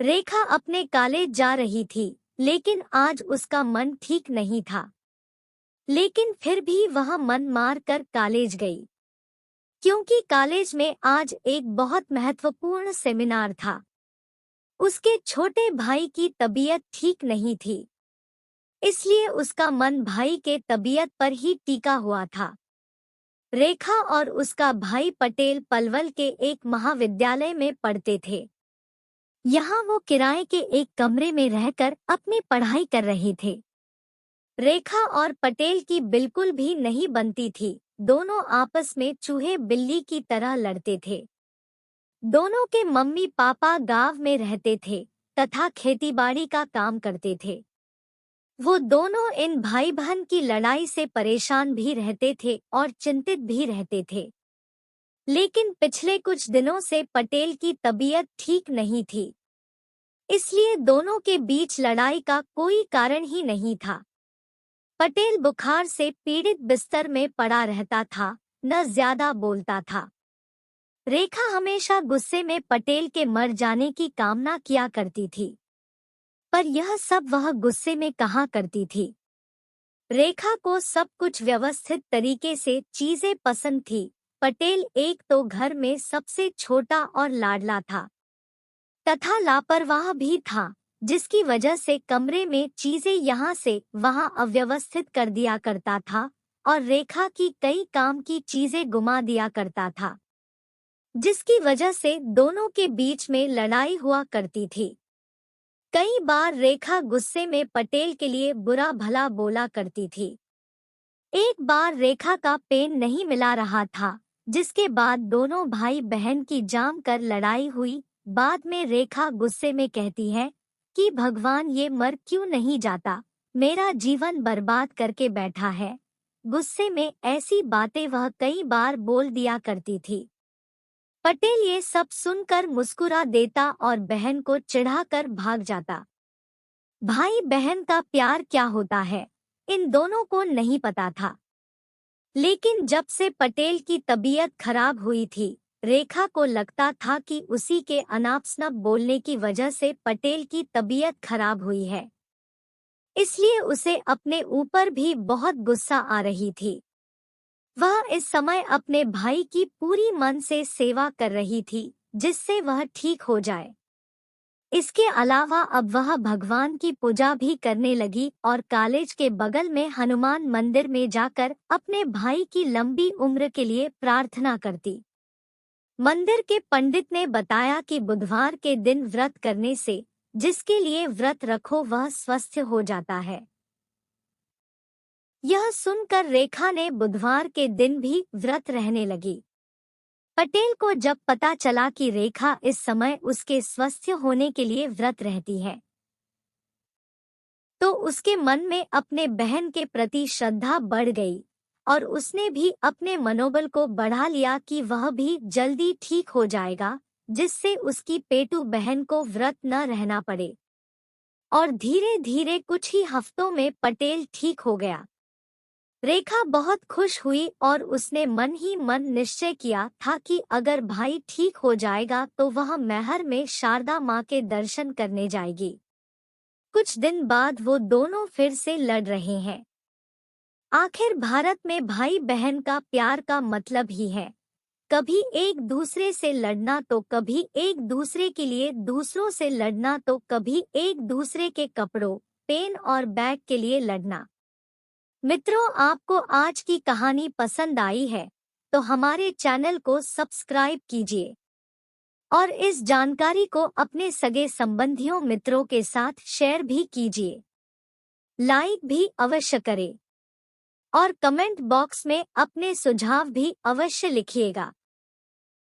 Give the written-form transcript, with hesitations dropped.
रेखा अपने कॉलेज जा रही थी, लेकिन आज उसका मन ठीक नहीं था। लेकिन फिर भी वह मन मार कर कॉलेज गई, क्योंकि कॉलेज में आज एक बहुत महत्वपूर्ण सेमिनार था। उसके छोटे भाई की तबीयत ठीक नहीं थी, इसलिए उसका मन भाई के तबीयत पर ही टिका हुआ था। रेखा और उसका भाई पटेल पलवल के एक महाविद्यालय में पढ़ते थे। यहाँ वो किराए के एक कमरे में रहकर अपनी पढ़ाई कर रहे थे। रेखा और पटेल की बिल्कुल भी नहीं बनती थी। दोनों आपस में चूहे बिल्ली की तरह लड़ते थे। दोनों के मम्मी पापा गांव में रहते थे तथा खेतीबाड़ी का काम करते थे। वो दोनों इन भाई बहन की लड़ाई से परेशान भी रहते थे और चिंतित भी रहते थे। लेकिन पिछले कुछ दिनों से पटेल की तबीयत ठीक नहीं थी, इसलिए दोनों के बीच लड़ाई का कोई कारण ही नहीं था। पटेल बुखार से पीड़ित बिस्तर में पड़ा रहता था, न ज्यादा बोलता था। रेखा हमेशा गुस्से में पटेल के मर जाने की कामना किया करती थी, पर यह सब वह गुस्से में कहा करती थी। रेखा को सब कुछ व्यवस्थित तरीके से चीजें पसंद थी। पटेल एक तो घर में सबसे छोटा और लाडला था, तथा लापरवाह भी था, जिसकी वजह से कमरे में चीजें यहाँ से वहाँ अव्यवस्थित कर दिया करता था और रेखा की कई काम की चीजें गुमा दिया करता था, जिसकी वजह से दोनों के बीच में लड़ाई हुआ करती थी। कई बार रेखा गुस्से में पटेल के लिए बुरा भला बोला करती थी। एक बार रेखा का पेन नहीं मिला रहा था, जिसके बाद दोनों भाई बहन की जाम कर लड़ाई हुई। बाद में रेखा गुस्से में कहती है कि भगवान ये मर क्यों नहीं जाता, मेरा जीवन बर्बाद करके बैठा है। गुस्से में ऐसी बातें वह कई बार बोल दिया करती थी। पटेल ये सब सुनकर मुस्कुरा देता और बहन को चिढ़ाकर भाग जाता। भाई बहन का प्यार क्या होता है, इन दोनों को नहीं पता था। लेकिन जब से पटेल की तबीयत खराब हुई थी, रेखा को लगता था कि उसी के अनाप-शनाप बोलने की वजह से पटेल की तबीयत खराब हुई है। इसलिए उसे अपने ऊपर भी बहुत गुस्सा आ रही थी। वह इस समय अपने भाई की पूरी मन से सेवा कर रही थी, जिससे वह ठीक हो जाए। इसके अलावा अब वह भगवान की पूजा भी करने लगी और कॉलेज के बगल में हनुमान मंदिर में जाकर अपने भाई की लंबी उम्र के लिए प्रार्थना करती। मंदिर के पंडित ने बताया कि बुधवार के दिन व्रत करने से जिसके लिए व्रत रखो वह स्वस्थ हो जाता है। यह सुनकर रेखा ने बुधवार के दिन भी व्रत रहने लगी। पटेल को जब पता चला कि रेखा इस समय उसके स्वस्थ होने के लिए व्रत रहती है, तो उसके मन में अपने बहन के प्रति श्रद्धा बढ़ गई और उसने भी अपने मनोबल को बढ़ा लिया कि वह भी जल्दी ठीक हो जाएगा, जिससे उसकी पेटू बहन को व्रत न रहना पड़े। और धीरे धीरे कुछ ही हफ्तों में पटेल ठीक हो गया। रेखा बहुत खुश हुई और उसने मन ही मन निश्चय किया था कि अगर भाई ठीक हो जाएगा तो वह मैहर में शारदा माँ के दर्शन करने जाएगी। कुछ दिन बाद वो दोनों फिर से लड़ रहे हैं। आखिर भारत में भाई बहन का प्यार का मतलब ही है कभी एक दूसरे से लड़ना, तो कभी एक दूसरे के लिए दूसरों से लड़ना, तो कभी एक दूसरे के कपड़ों, पेन और बैग के लिए लड़ना। मित्रों, आपको आज की कहानी पसंद आई है तो हमारे चैनल को सब्सक्राइब कीजिए और इस जानकारी को अपने सगे संबंधियों मित्रों के साथ शेयर भी कीजिए। लाइक भी अवश्य करें और कमेंट बॉक्स में अपने सुझाव भी अवश्य लिखिएगा।